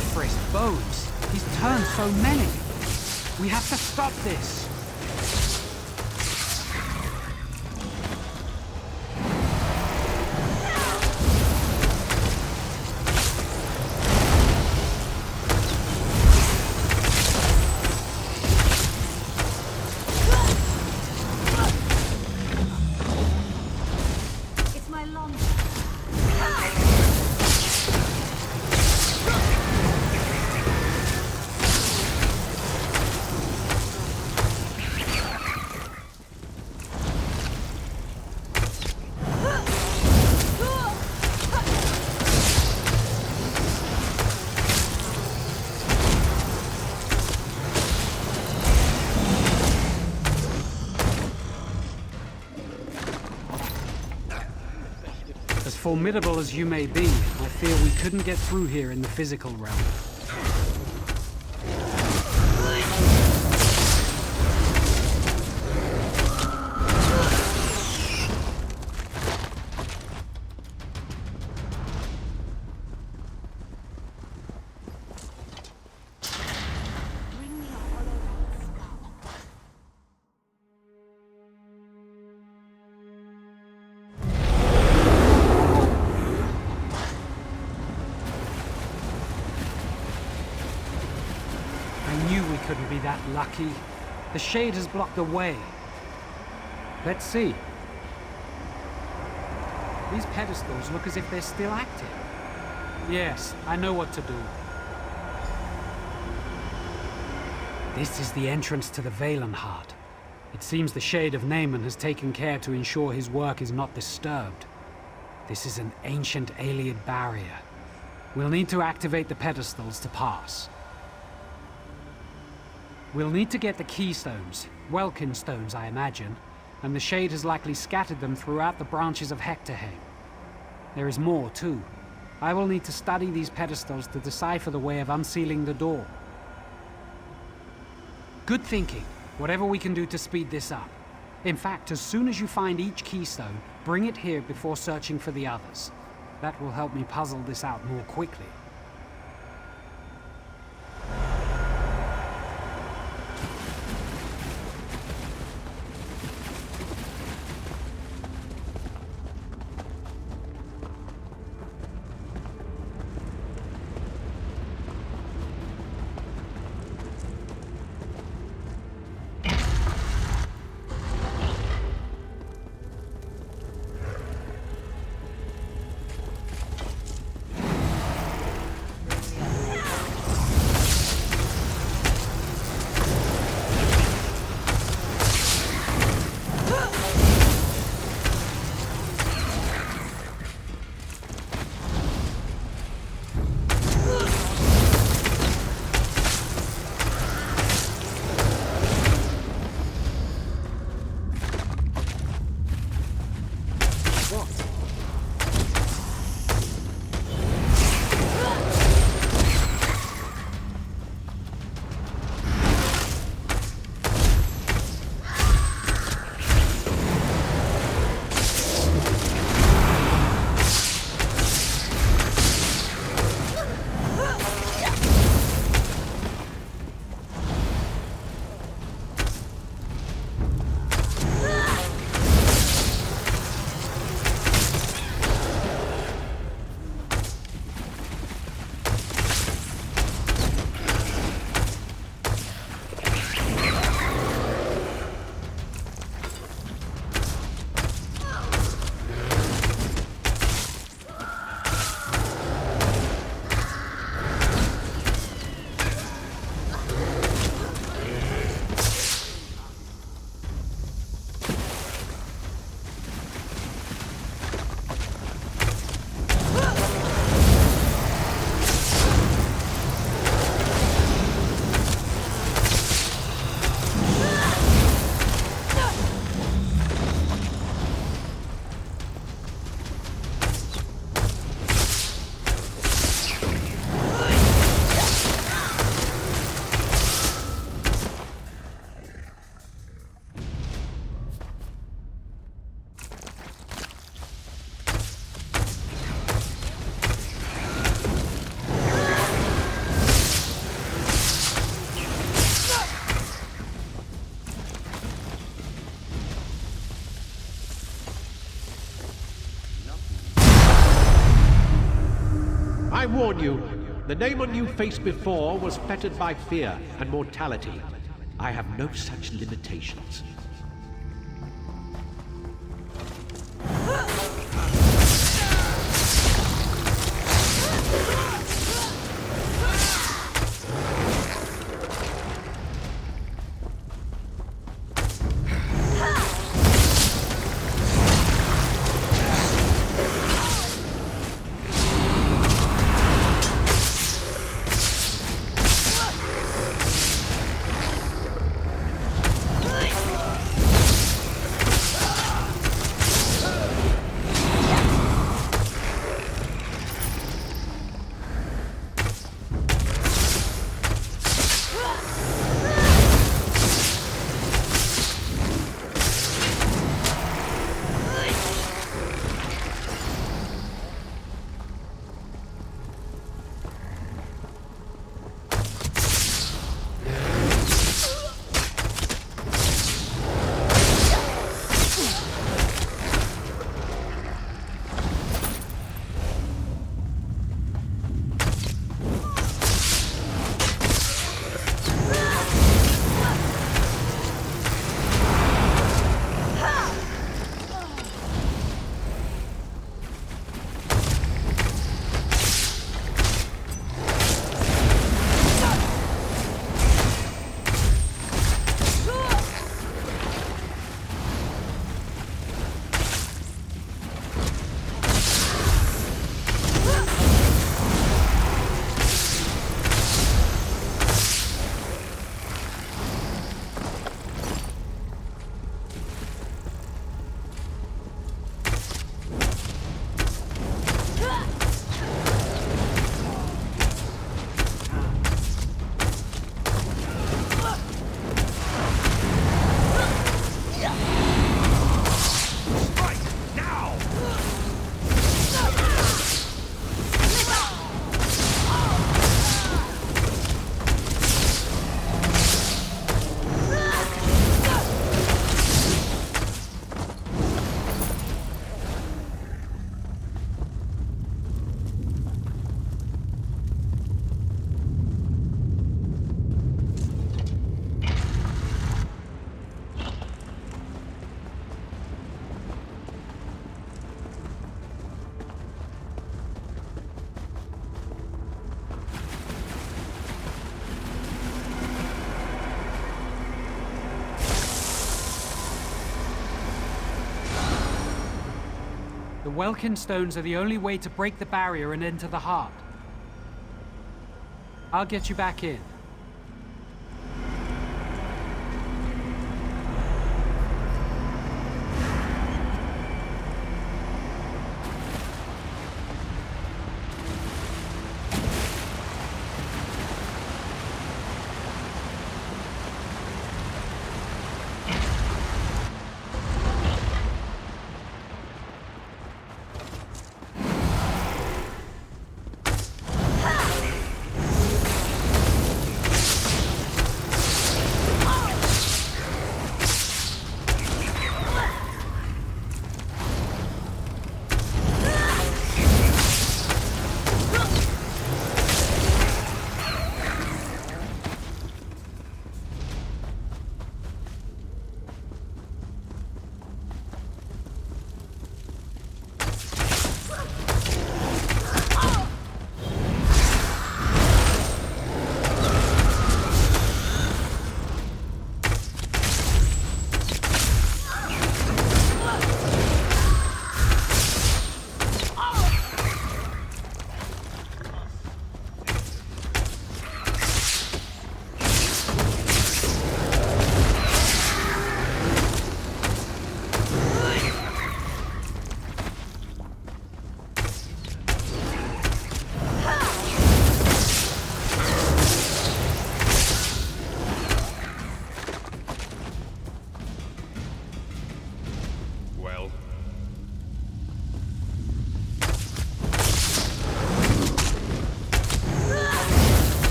omnivorous bows. He's turned so many. We have to stop this. As formidable as you may be, I fear we couldn't get through here in the physical realm. Couldn't be that lucky. The shade has blocked the way. Let's see. These pedestals look as if they're still active. Yes, I know what to do. This is the entrance to the Valenheart. It seems the Shade of Naaman has taken care to ensure his work is not disturbed. This is an ancient Ayleid barrier. We'll need to activate the pedestals to pass. We'll need to get the keystones, Welkin stones I imagine, and the Shade has likely scattered them throughout the branches of Hectorheim. There is more too. I will need to study these pedestals to decipher the way of unsealing the door. Good thinking. Whatever we can do to speed this up. In fact, as soon as you find each keystone, bring it here before searching for the others. That will help me puzzle this out more quickly. I warn you, the Naemon you faced before was fettered by fear and mortality. I have no such limitations. The Welkin stones are the only way to break the barrier and enter the heart. I'll get you back in.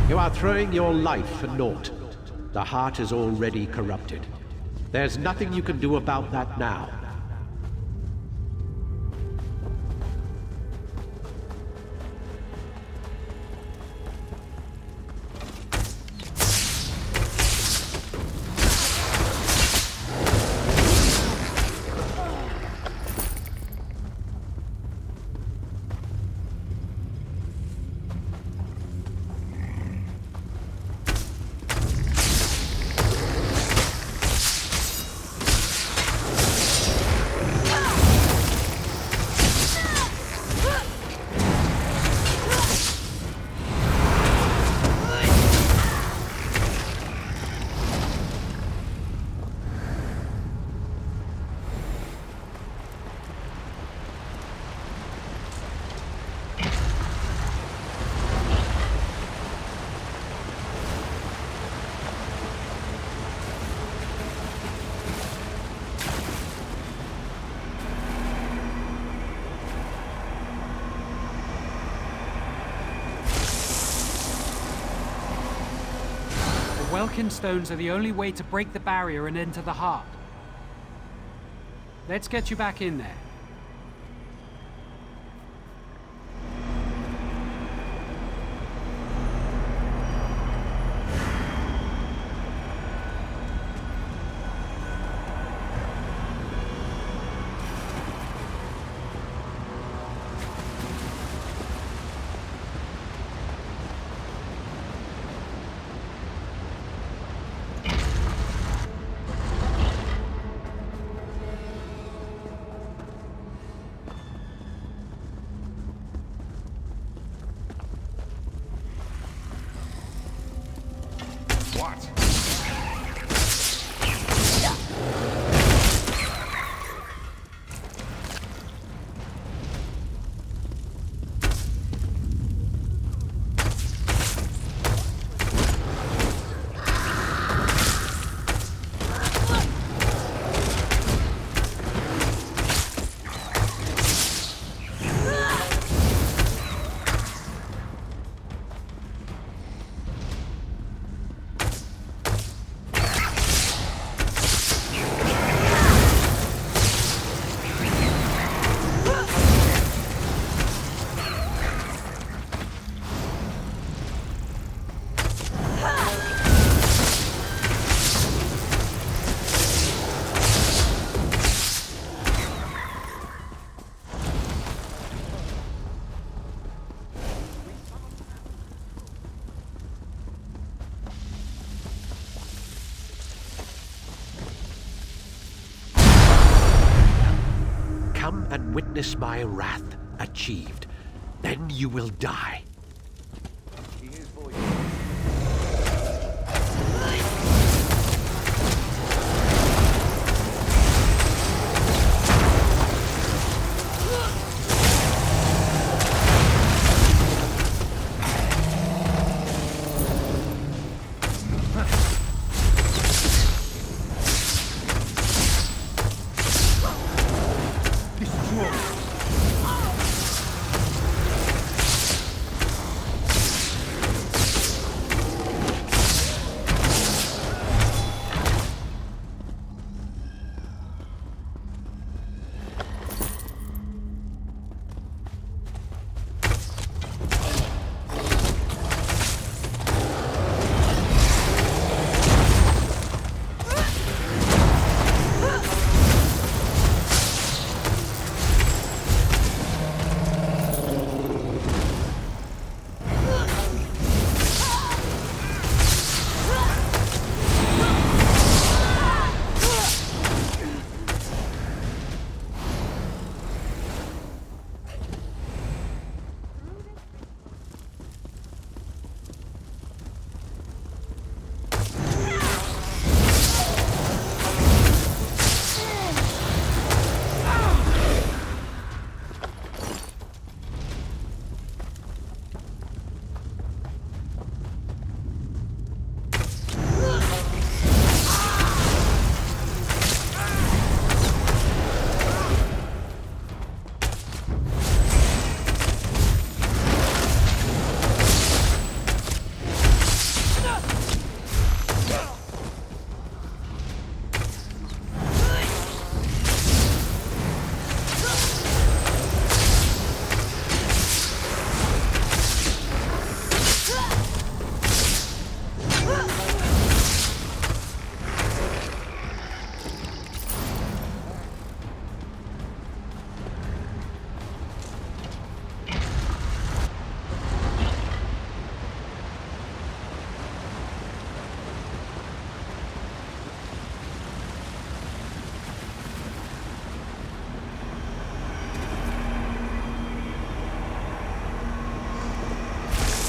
You are throwing your life for naught. The heart is already corrupted. There's nothing you can do about that now. Welkin stones are the only way to break the barrier and enter the heart. Let's get you back in there. Come and witness my wrath achieved. Then you will die.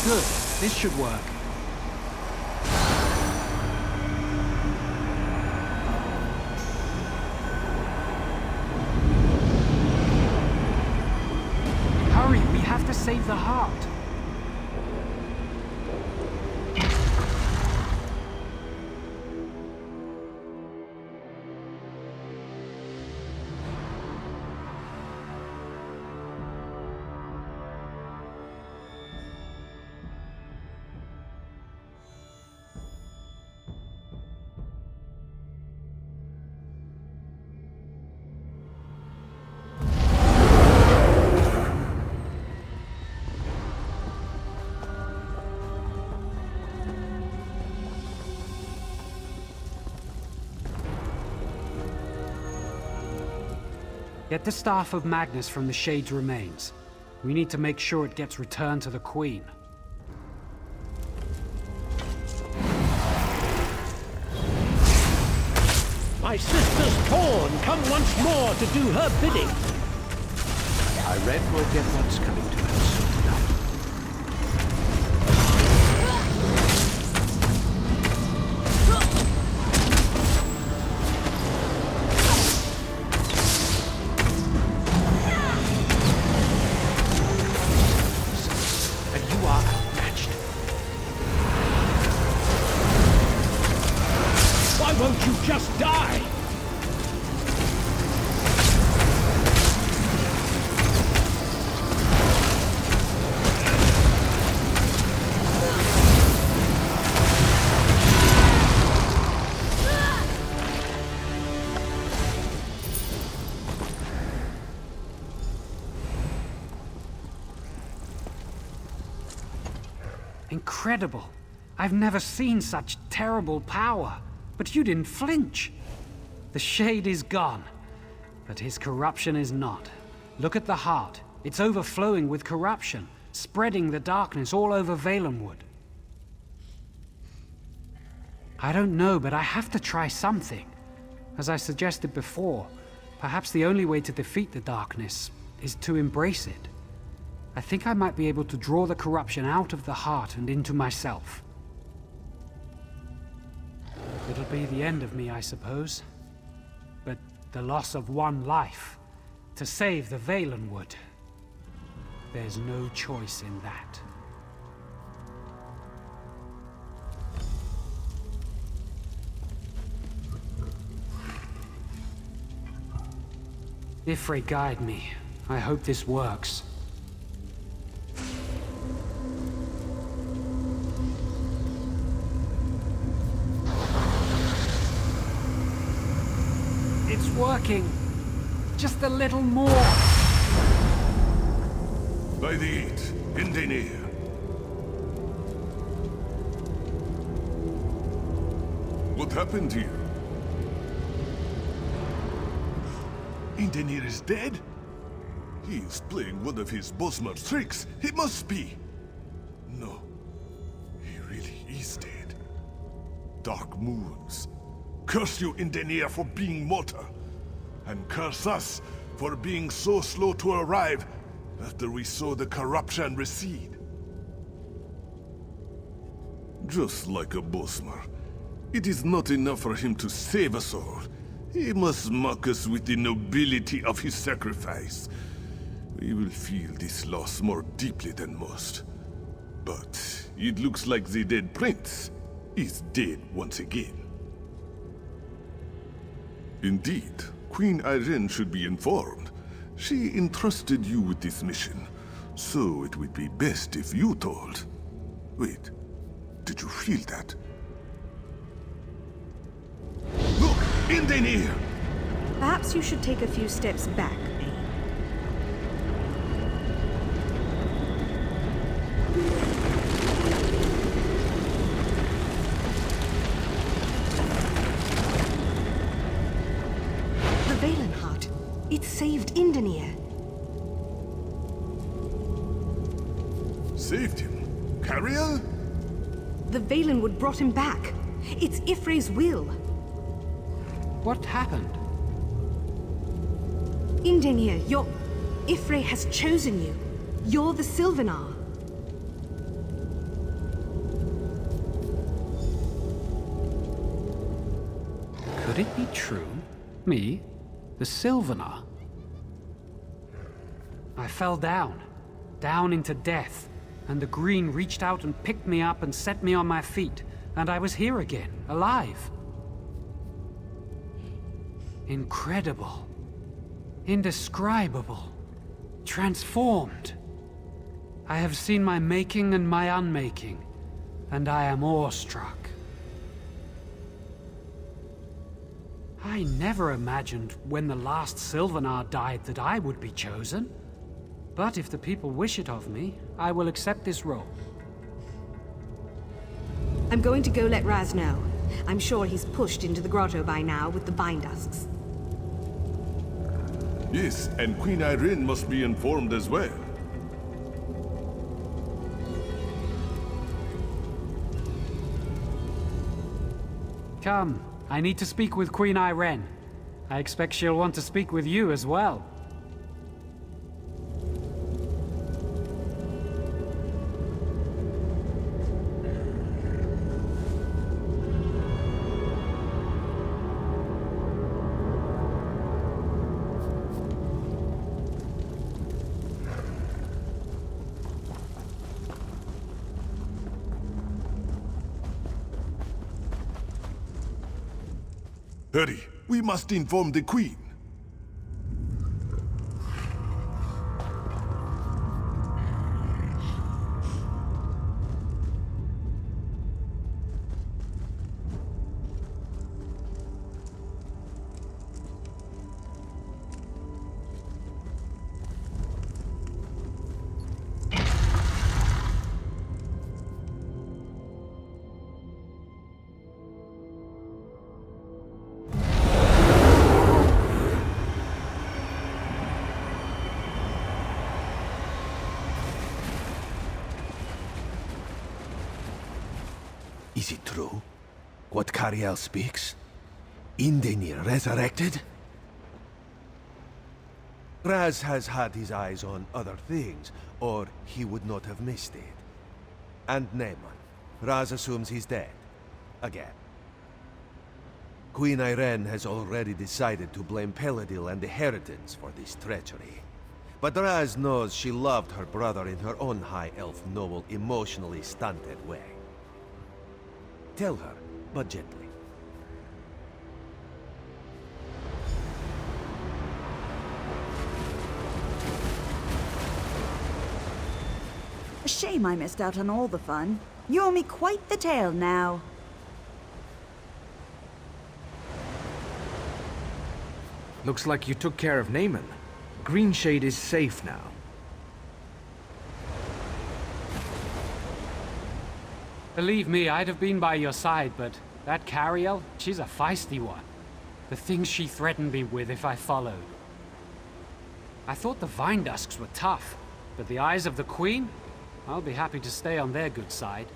Good. This should work. Hurry, we have to save the heart. Get the Staff of Magnus from the Shade's remains. We need to make sure it gets returned to the Queen. My sister's pawn come once more to do her bidding. I read we'll get what's coming to her sorted out. And you are outmatched. Why won't you just die? Incredible. I've never seen such terrible power. But you didn't flinch. The Shade is gone, but his corruption is not. Look at the heart. It's overflowing with corruption, spreading the darkness all over Valenwood. I don't know, but I have to try something. As I suggested before, perhaps the only way to defeat the darkness is to embrace it. I think I might be able to draw the corruption out of the heart and into myself. It'll be the end of me, I suppose. But the loss of one life, to save the Valenwood, there's no choice in that. Ifre, guide me. I hope this works. It's working. Just a little more. By the 8, Indenir. What happened here? Indenir is dead? He is playing one of his Bosmer's tricks. He must be. No. He really is dead. Dark moons. Curse you, Indenir, for being mortar. And curse us for being so slow to arrive after we saw the corruption recede. Just like a Bosmer, it is not enough for him to save us all. He must mock us with the nobility of his sacrifice. We will feel this loss more deeply than most. But it looks like the dead prince is dead once again. Indeed, Queen Irene should be informed. She entrusted you with this mission, so it would be best if you told. Wait, did you feel that? Look, Indenir! Perhaps you should take a few steps back. It saved Indenir. Saved him? Cariel? The Valenwood brought him back. It's Ifre's will. What happened? Indenir, Ifre has chosen you. You're the Sylvanar. Could it be true? Me? The Sylvanar? I fell down into death, and the Green reached out and picked me up and set me on my feet, and I was here again, alive. Incredible. Indescribable. Transformed. I have seen my making and my unmaking, and I am awestruck. I never imagined when the last Sylvanar died that I would be chosen. But if the people wish it of me, I will accept this role. I'm going to go let Raz know. I'm sure he's pushed into the grotto by now with the vine dusks. Yes, and Queen Irene must be informed as well. Come, I need to speak with Queen Irene. I expect she'll want to speak with you as well. Hurry, we must inform the Queen. Is it true? What Cariel speaks? Indenir resurrected? Raz has had his eyes on other things, or he would not have missed it. And Naaman. Raz assumes he's dead. Again. Queen Irene has already decided to blame Peladil and the Heritans for this treachery. But Raz knows she loved her brother in her own high elf noble, emotionally stunted way. Tell her, but gently. A shame I missed out on all the fun. You owe me quite the tale now. Looks like you took care of Naaman. Greenshade is safe now. Believe me, I'd have been by your side, but that Cariel, she's a feisty one. The things she threatened me with if I followed. I thought the vine dusks were tough, but the eyes of the Queen? I'll be happy to stay on their good side.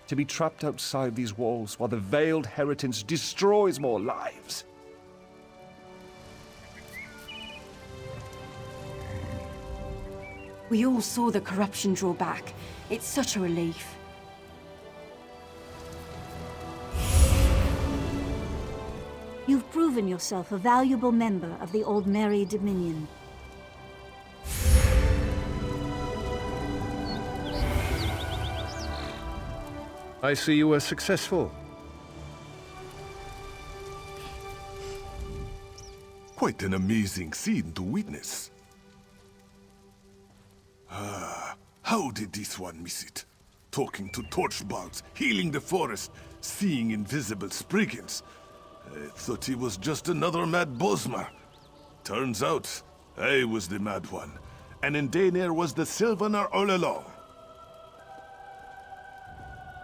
To be trapped outside these walls while the veiled Heritance destroys more lives. We all saw the corruption draw back. It's such a relief. You've proven yourself a valuable member of the Aldmeri Dominion. I see you were successful. Quite an amazing scene to witness. How did this one miss it? Talking to torchbugs, healing the forest, seeing invisible spriggans. I thought he was just another mad Bosmer. Turns out, I was the mad one, and Indenir was the Sylvanar all along.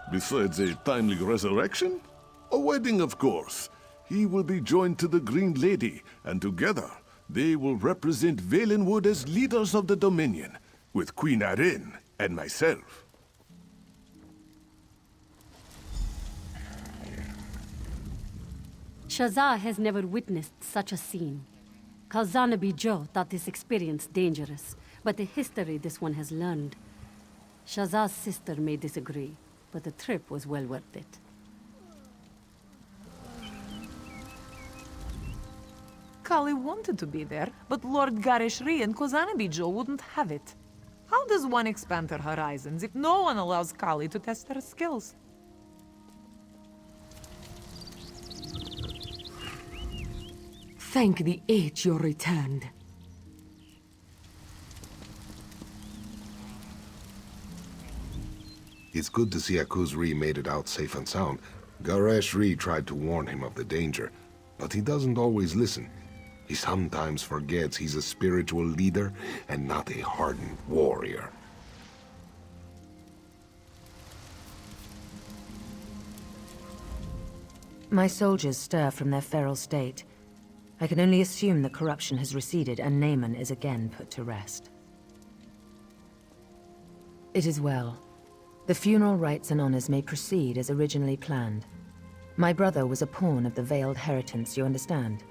Besides a timely resurrection, a wedding, of course. he will be joined to the Green Lady, and together they will represent Valenwood as leaders of the Dominion, with Queen Irene and myself. Shazar has never witnessed such a scene. Kalzanabi Joe thought this experience dangerous, but the history this one has learned. Shazar's sister may disagree, but the trip was well worth it. Kali wanted to be there, but Lord Garishri and Kozanabi Joe wouldn't have it. How does one expand her horizons if no one allows Kali to test her skills? Thank the age you returned. It's good to see Akuz-Ri made it out safe and sound. Garesh-Ri tried to warn him of the danger, but he doesn't always listen. He sometimes forgets he's a spiritual leader and not a hardened warrior. My soldiers stir from their feral state. I can only assume the corruption has receded and Naaman is again put to rest. It is well. The funeral rites and honors may proceed as originally planned. My brother was a pawn of the veiled heritance, you understand?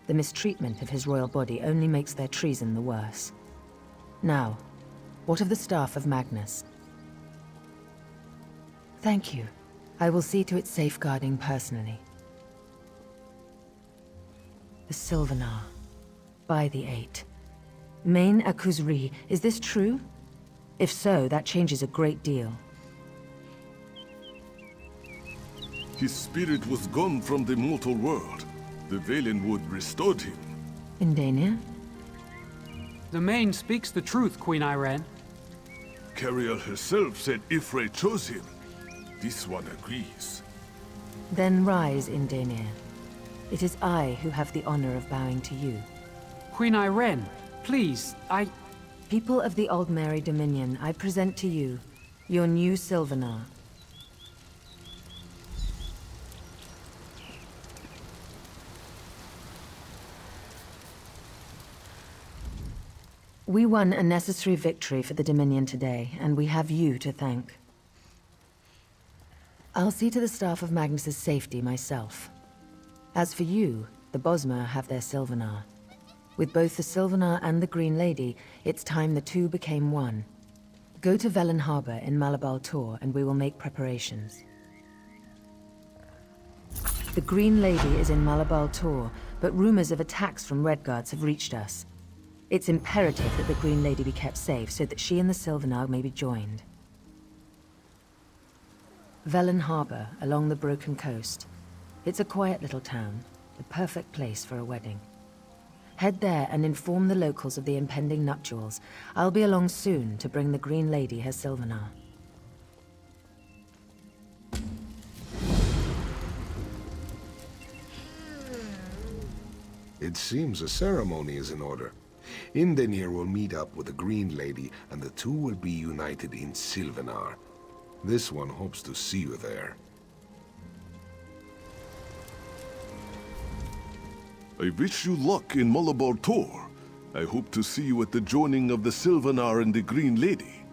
The mistreatment of his royal body only makes their treason the worse. Now, what of the staff of Magnus? Thank you. I will see to its safeguarding personally. The Sylvanar. By the Eight. Main Akuz-Ri, is this true? If so, that changes a great deal. His spirit was gone from the mortal world. The Valenwood restored him. Indania? The Main speaks the truth, Queen Irene. Cariel herself said Ifre chose him. This one agrees. Then rise, Indania. It is I who have the honor of bowing to you. Queen Irene, please, People of the Aldmeri Dominion, I present to you your new Sylvanar. We won a necessary victory for the Dominion today, and we have you to thank. I'll see to the staff of Magnus's safety myself. As for you, the Bosmer have their Sylvanar. With both the Sylvanar and the Green Lady, it's time the two became one. Go to Velin Harbor in Malabal Tor, and we will make preparations. The Green Lady is in Malabal Tor, but rumors of attacks from Redguards have reached us. It's imperative that the Green Lady be kept safe so that she and the Sylvanar may be joined. Velin Harbor, along the Broken Coast. It's a quiet little town, the perfect place for a wedding. Head there and inform the locals of the impending nuptials. I'll be along soon to bring the Green Lady her Sylvanar. It seems a ceremony is in order. Indenir will meet up with the Green Lady, and the two will be united in Sylvanar. This one hopes to see you there. I wish you luck in Malabar Tor. I hope to see you at the joining of the Sylvanar and the Green Lady.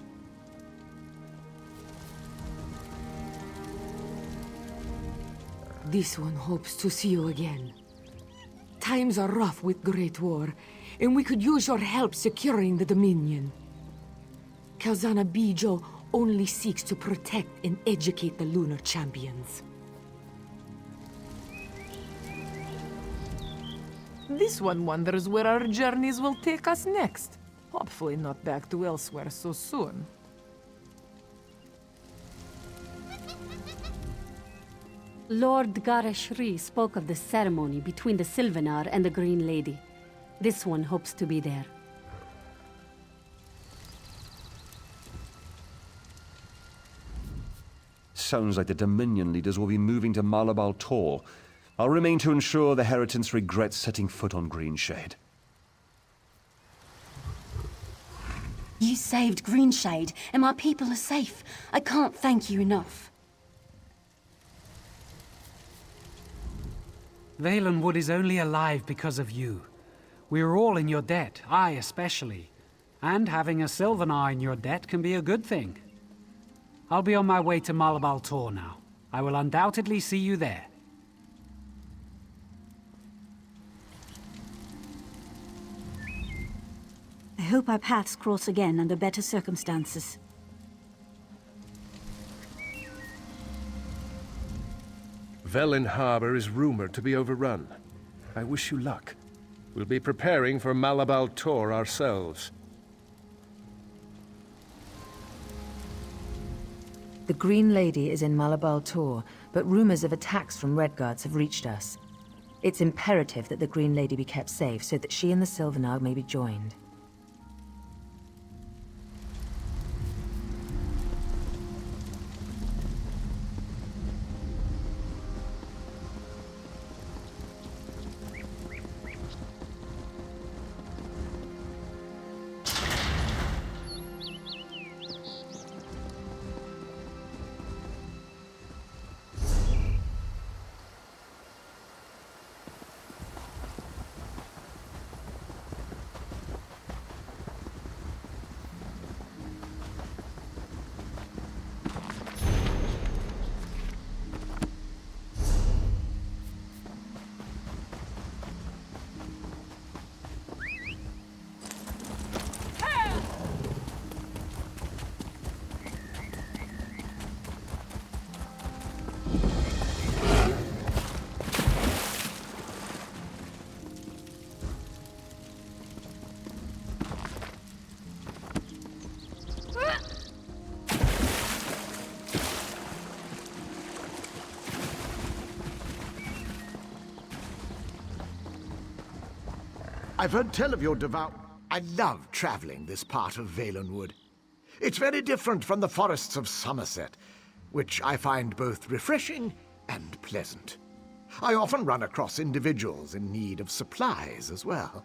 This one hopes to see you again. Times are rough with Great War, and we could use your help securing the Dominion. Kalzana Bijo only seeks to protect and educate the Lunar Champions. This one wonders where our journeys will take us next. Hopefully not back to elsewhere so soon. Lord Gareshri spoke of the ceremony between the Sylvanar and the Green Lady. This one hopes to be there. Sounds like the Dominion leaders will be moving to Malabal Tor. I'll remain to ensure the Heritance regrets setting foot on Greenshade. You saved Greenshade, and my people are safe. I can't thank you enough. Valenwood is only alive because of you. We are all in your debt, I especially. And having a Sylvanar in your debt can be a good thing. I'll be on my way to Malabal Tor now. I will undoubtedly see you there. I hope our paths cross again under better circumstances. Velin Harbor is rumored to be overrun. I wish you luck. We'll be preparing for Malabal Tor ourselves. The Green Lady is in Malabal Tor, but rumors of attacks from Redguards have reached us. It's imperative that the Green Lady be kept safe so that she and the Sylvanar may be joined. I've heard tell of your devout... I love traveling this part of Valenwood. It's very different from the forests of Somerset, which I find both refreshing and pleasant. I often run across individuals in need of supplies as well.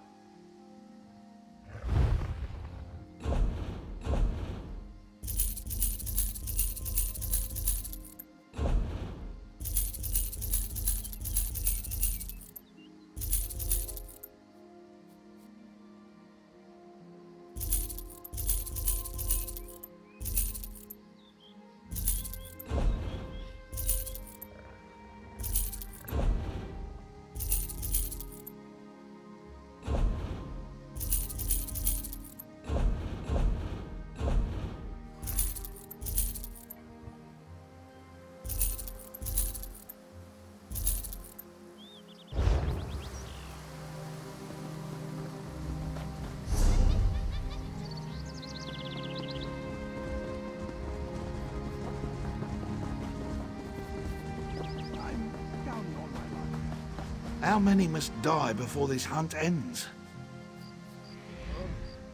How many must die before this hunt ends?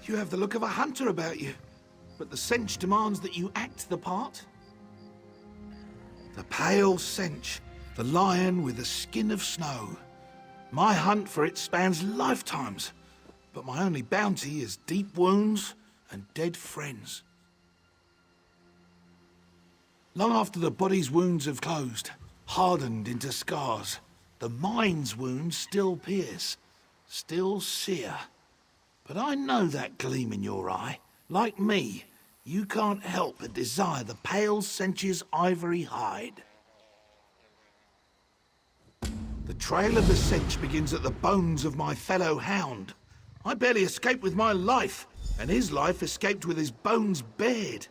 You have the look of a hunter about you, but the Sench demands that you act the part. The pale Sench, the lion with the skin of snow. My hunt for it spans lifetimes, but my only bounty is deep wounds and dead friends. Long after the body's wounds have closed, hardened into scars, the mind's wounds still pierce, still sear. But I know that gleam in your eye. Like me, you can't help but desire the pale Sench's ivory hide. The trail of the Sench begins at the bones of my fellow hound. I barely escaped with my life, and his life escaped with his bones bared.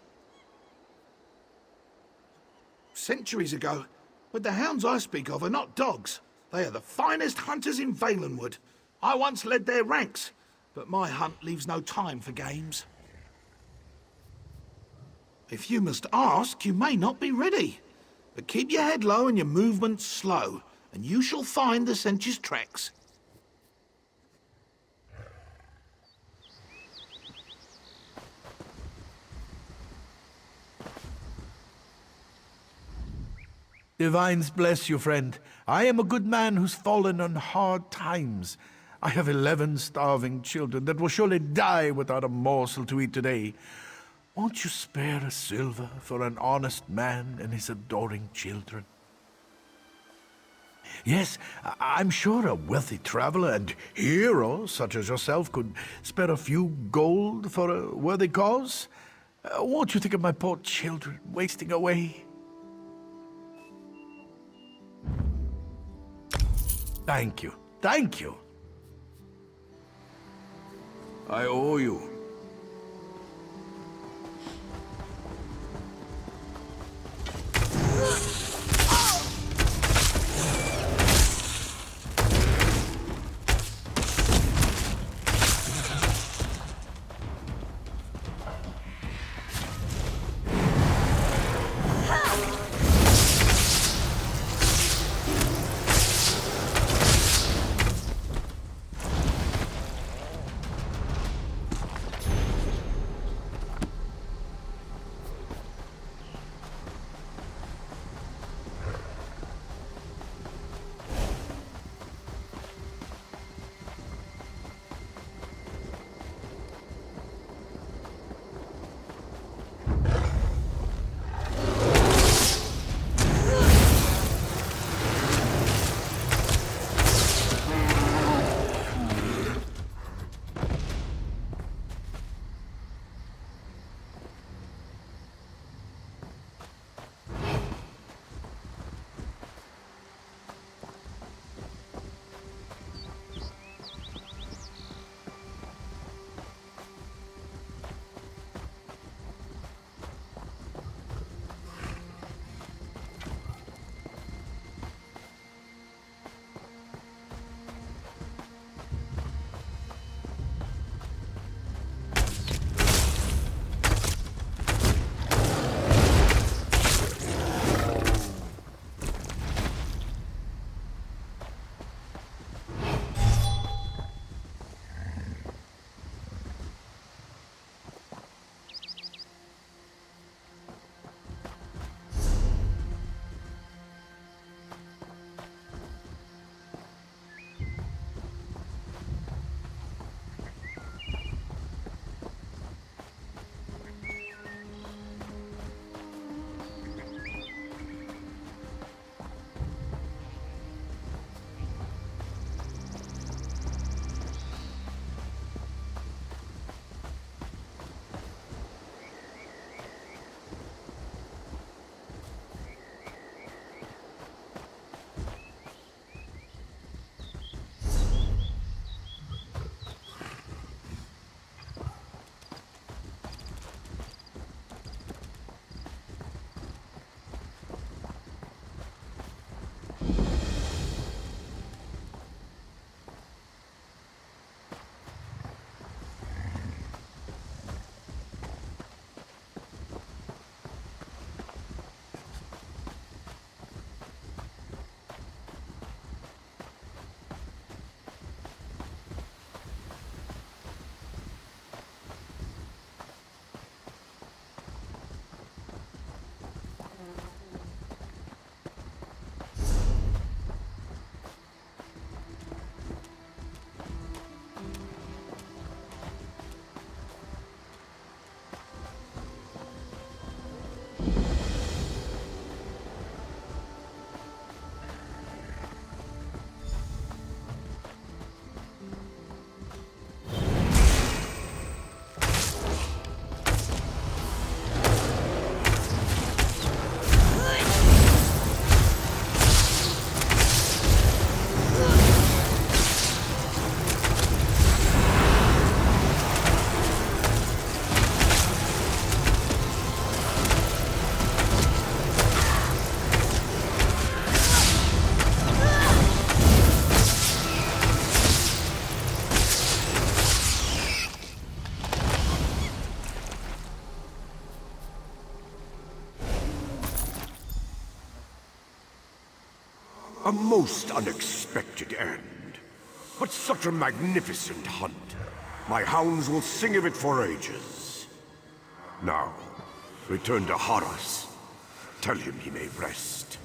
Centuries ago, but the hounds I speak of are not dogs. They are the finest hunters in Valenwood. I once led their ranks, but my hunt leaves no time for games. If you must ask, you may not be ready. But keep your head low and your movements slow, and you shall find the Sench's tracks. Divines bless you, friend. I am a good man who's fallen on hard times. I have 11 starving children that will surely die without a morsel to eat today. Won't you spare a silver for an honest man and his adoring children? Yes, I'm sure a wealthy traveler and hero such as yourself could spare a few gold for a worthy cause. Won't you think of my poor children wasting away? Thank you. Thank you. I owe you. A most unexpected end. But such a magnificent hunt. My hounds will sing of it for ages. Now, return to Horus. Tell him he may rest.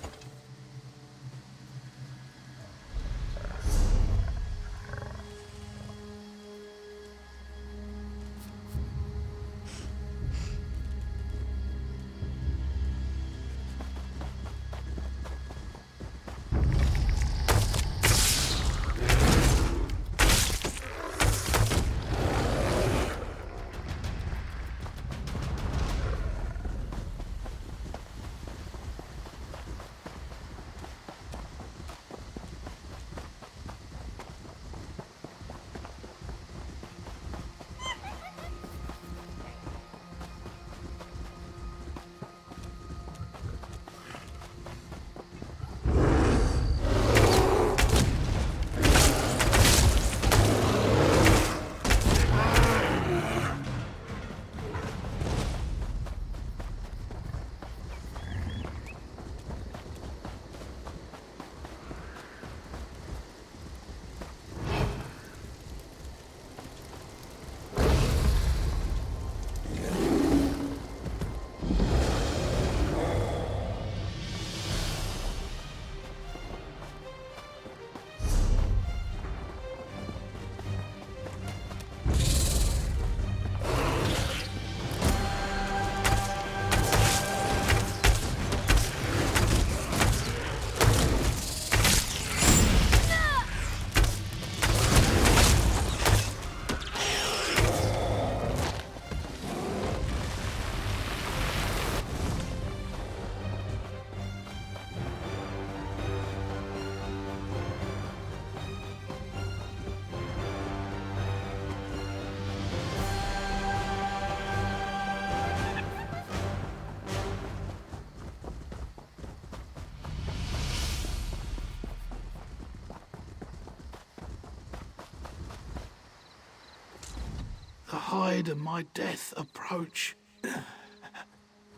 tide and my death approach.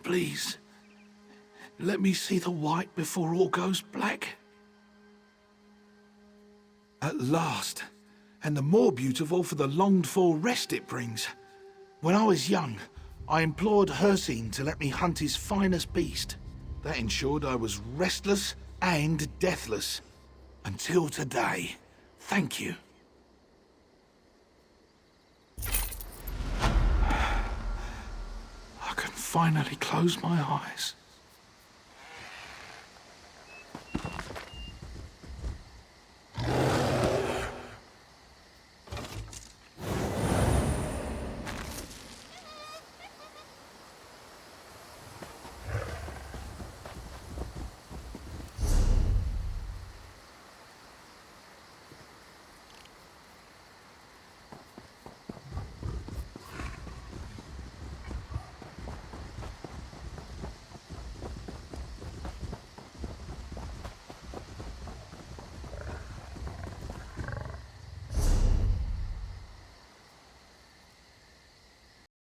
Please, let me see the white before all goes black. At last, and the more beautiful for the longed-for rest it brings. When I was young, I implored Hircine to let me hunt his finest beast. That ensured I was restless and deathless. Until today. Thank you. I can finally close my eyes.